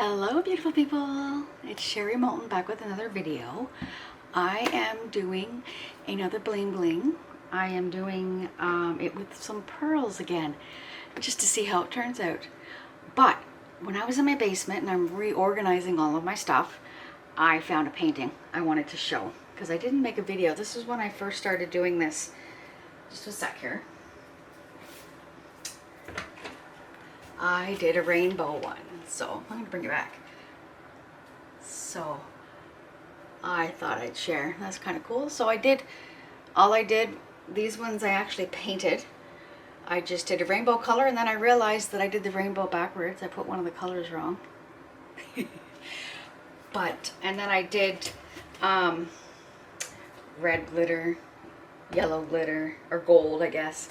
Hello beautiful people, it's Sherry Moulton back with another video. I am doing another bling bling. I am doing it with some pearls again, just to see how it turns out. But when I was in my basement and I'm reorganizing all of my stuff, I found a painting I wanted to show because I didn't make a video. This was when I first started doing this. Just a sec here. I did a rainbow one, so I'm gonna bring it back. So I thought I'd share. That's kind of cool. So these ones I actually painted. I just did a rainbow color, and then I realized that I did the rainbow backwards. I put one of the colors wrong. And then I did red glitter, yellow glitter, or gold, I guess.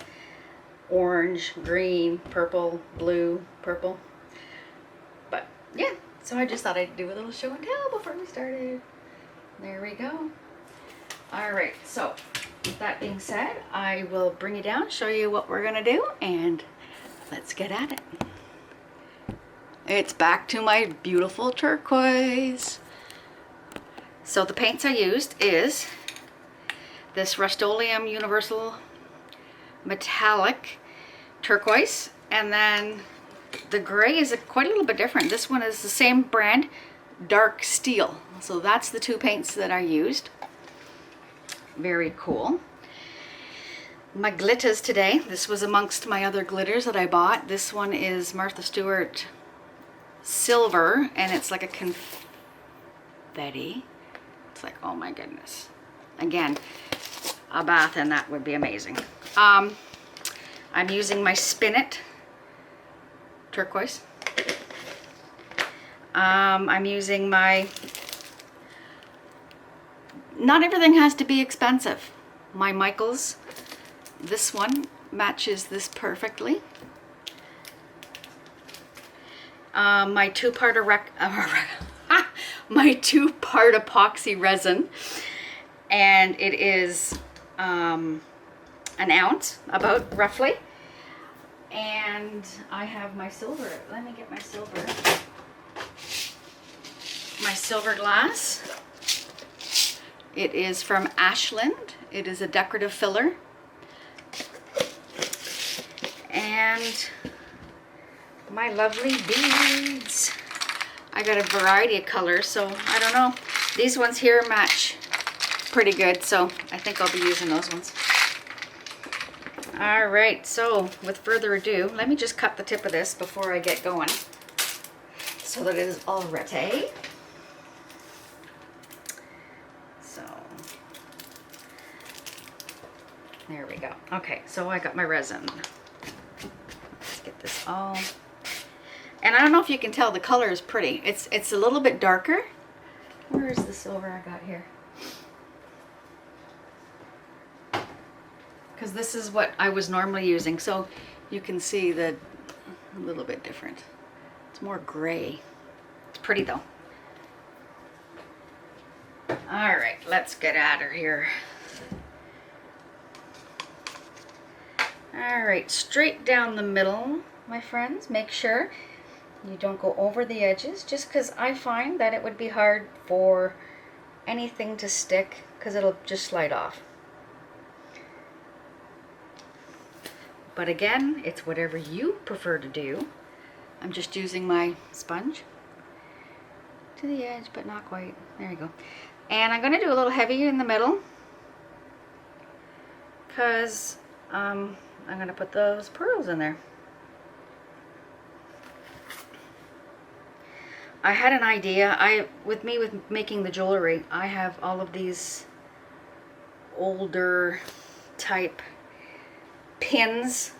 Orange, green, purple, blue, purple. But yeah, so I just thought I'd do a little show and tell before we started. There we go. All right, so with that being said, I will bring you down, show you what we're gonna do, and let's get at it. It's back to my beautiful turquoise. So the paints I used is this Rust-oleum Universal Metallic Turquoise, and then the gray is quite a little bit different. This one is the same brand, Dark Steel. So that's the two paints that I used. Very cool. My glitters today, this was amongst my other glitters that I bought. This one is Martha Stewart Silver, and it's like a confetti. It's like, oh my goodness. Again, a bath in that would be amazing. I'm using my Spin It turquoise. I'm using my, not everything has to be expensive. My Michaels, this one matches this perfectly. My two-part epoxy resin, and it is an ounce, about roughly. And I have my silver. Let me get my silver. My silver glass. It is from Ashland. It is a decorative filler. And my lovely beads. I got a variety of colors, so I don't know. These ones here match pretty good, so I think I'll be using those ones. All right, so with further ado, let me just cut the tip of this before I get going so that it is all ready. So there we go. Okay, so I got my resin. Let's get this all. And I don't know if you can tell, the color is pretty. It's a little bit darker. Where is the silver I got here? Because this is what I was normally using, so you can see that a little bit different. It's more gray. It's pretty though. All right, let's get at her here. All right, straight down the middle, my friends. Make sure you don't go over the edges, just because I find that it would be hard for anything to stick because it'll just slide off. But again, it's whatever you prefer to do. I'm just using my sponge to the edge, but not quite. There you go. And I'm going to do a little heavier in the middle because I'm going to put those pearls in there. I had an idea. With making the jewelry, I have all of these older type pins,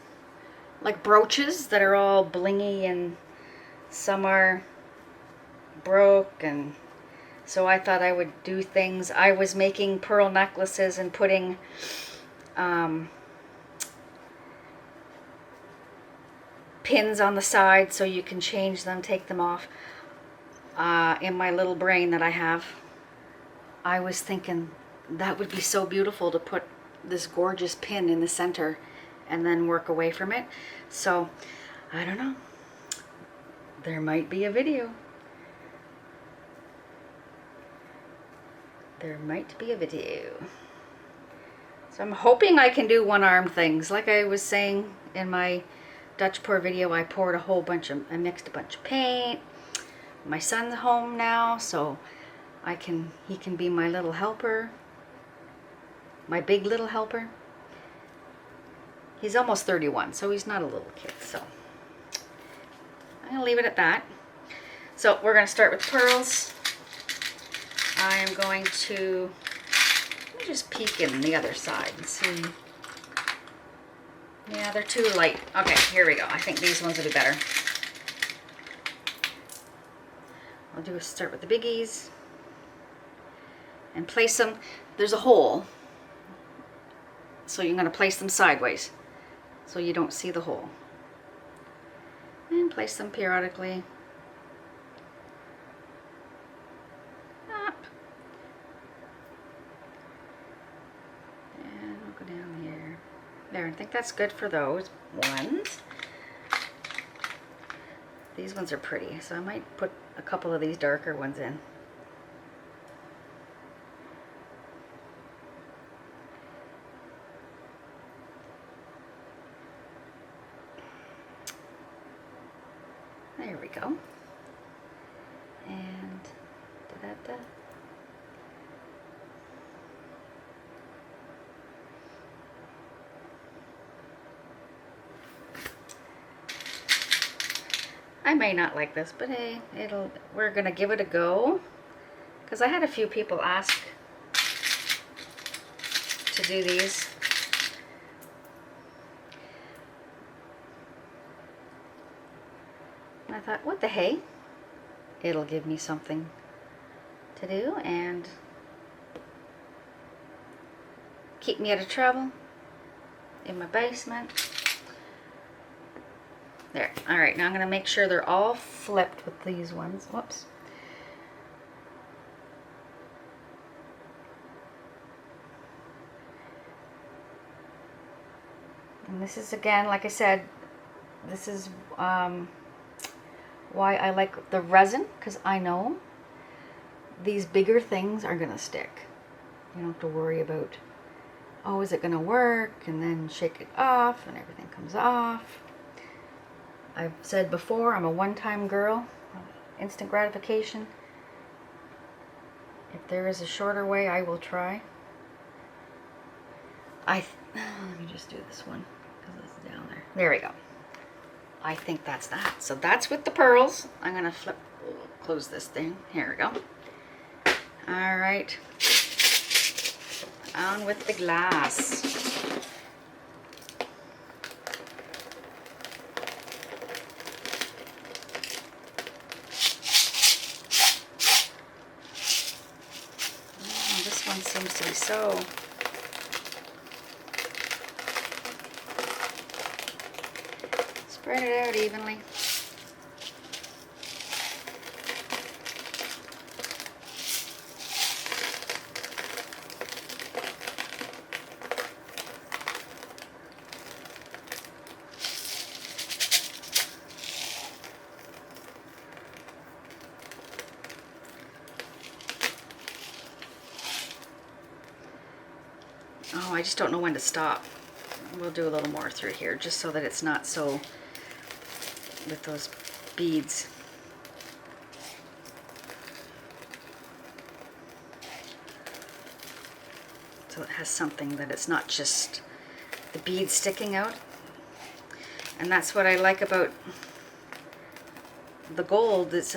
like brooches that are all blingy, and some are broke, and so I thought I would do things. I was making pearl necklaces and putting pins on the side so you can change them, take them off. In my little brain that I have, I was thinking that would be so beautiful to put this gorgeous pin in the center and then work away from it. So I don't know, there might be a video. there might be a video. So I'm hoping I can do one-arm things. Like I was saying in my Dutch pour video, I mixed a bunch of paint. My son's home now, so he can be my little helper. My big little helper. He's almost 31, so he's not a little kid, so I'm gonna leave it at that. So we're gonna start with pearls. I am going to, let me just peek in the other side and see. Yeah, they're too light. Okay, here we go. I think these ones will be better. I'll start with the biggies and place them. There's a hole, so you're gonna place them sideways so you don't see the hole. And place them periodically. Up. And I'll go down here. There, I think that's good for those ones. These ones are pretty, so I might put a couple of these darker ones in. There we go. And da-da-da. I may not like this, but hey, we're gonna give it a go, because I had a few people ask to do these. And I thought, what the hey? It'll give me something to do and keep me out of trouble in my basement. There. All right, now I'm going to make sure they're all flipped with these ones. Whoops. And this is, again, like I said, this is why I like the resin, because I know these bigger things are going to stick. You don't have to worry about, oh, is it going to work? And then shake it off and everything comes off. I've said before, I'm a one-time girl, instant gratification. If there is a shorter way, I will try. Let me just do this one, because it's down there. There we go. I think that's that. So that's with the pearls. I'm going to close this thing. Here we go. All right. On with the glass. This one seems to be so... Spread it out evenly. Oh, I just don't know when to stop. We'll do a little more through here just so that it's not so with those beads. So it has something that it's not just the beads sticking out. And that's what I like about the gold. It's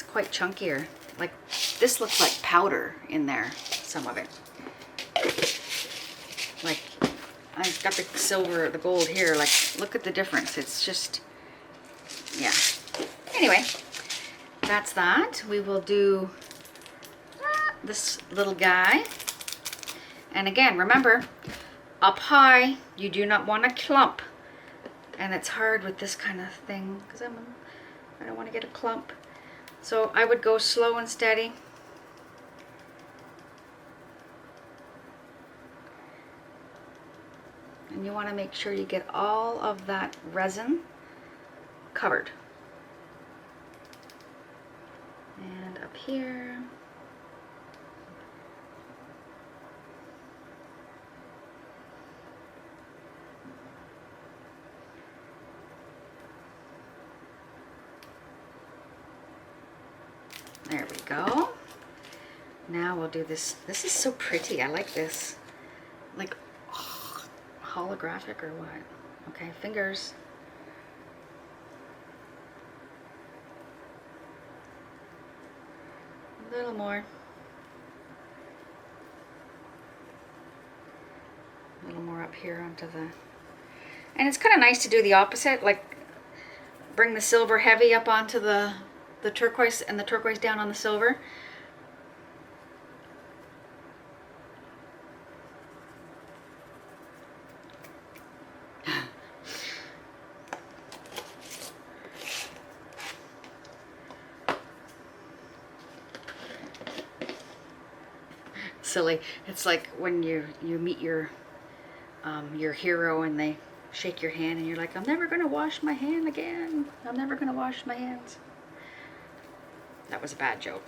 quite chunkier. Like this looks like powder in there, some of it. Like I've got the silver, the gold here. Like, look at the difference. It's just, yeah. Anyway, that's that. We will do this little guy. And again, remember, up high, you do not want a clump. And it's hard with this kind of thing because I don't want to get a clump. So I would go slow and steady. And you want to make sure you get all of that resin covered. And and up here. There we go. Now we'll do this. This is so pretty. I like this. Like, oh, holographic or what? Okay, fingers. A little more. A little more up here onto the... And it's kind of nice to do the opposite, like bring the silver heavy up onto the turquoise and the turquoise down on the silver. Silly. It's like when you meet your hero and they shake your hand and you're like, I'm never gonna wash my hand again. I'm never gonna wash my hands. That was a bad joke.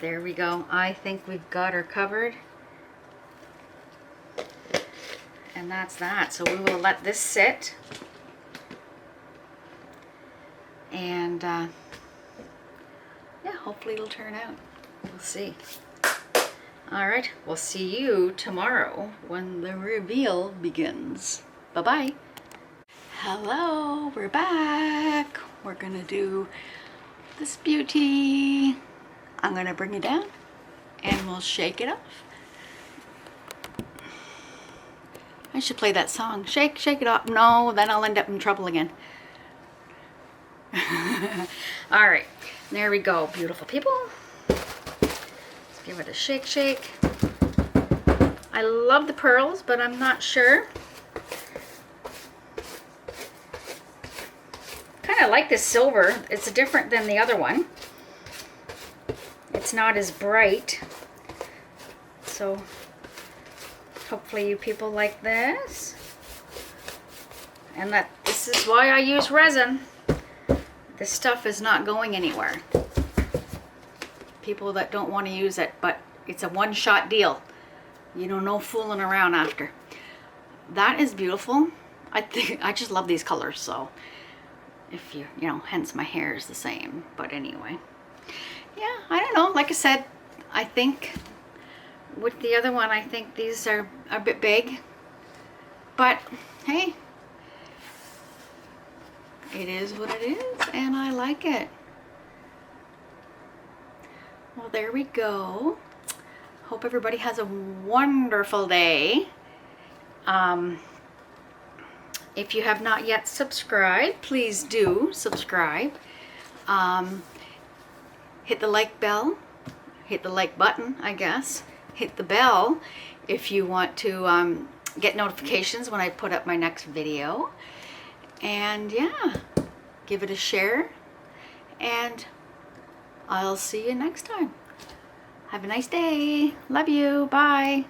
There we go. I think we've got her covered. And that's that. So we will let this sit. And yeah, hopefully it'll turn out. We'll see. All right, we'll see you tomorrow when the reveal begins. Bye-bye. Hello, we're back. We're gonna do this beauty. I'm gonna bring it down and we'll shake it off. I should play that song. Shake, shake it off. No, then I'll end up in trouble again. All right, there we go, beautiful people. Let's give it a shake, shake. I love the pearls, but I'm not sure. Kind of like this silver. It's different than the other one. It's not as bright. So hopefully you people like this. And that this is why I use resin. This stuff is not going anywhere. People that don't want to use it, but it's a one-shot deal. You know, no fooling around after. That is beautiful. I just love these colors, so if you know, hence my hair is the same. But anyway, yeah, I don't know. Like I said, I think with the other one, I think these are a bit big. But hey, it is what it is, and I like it. Well, there we go. Hope everybody has a wonderful day. If you have not yet subscribed, please do subscribe. Hit the like bell. Hit the like button, I guess. Hit the bell if you want to get notifications when I put up my next video. And yeah, give it a share, and I'll see you next time. Have a nice day. Love you. Bye.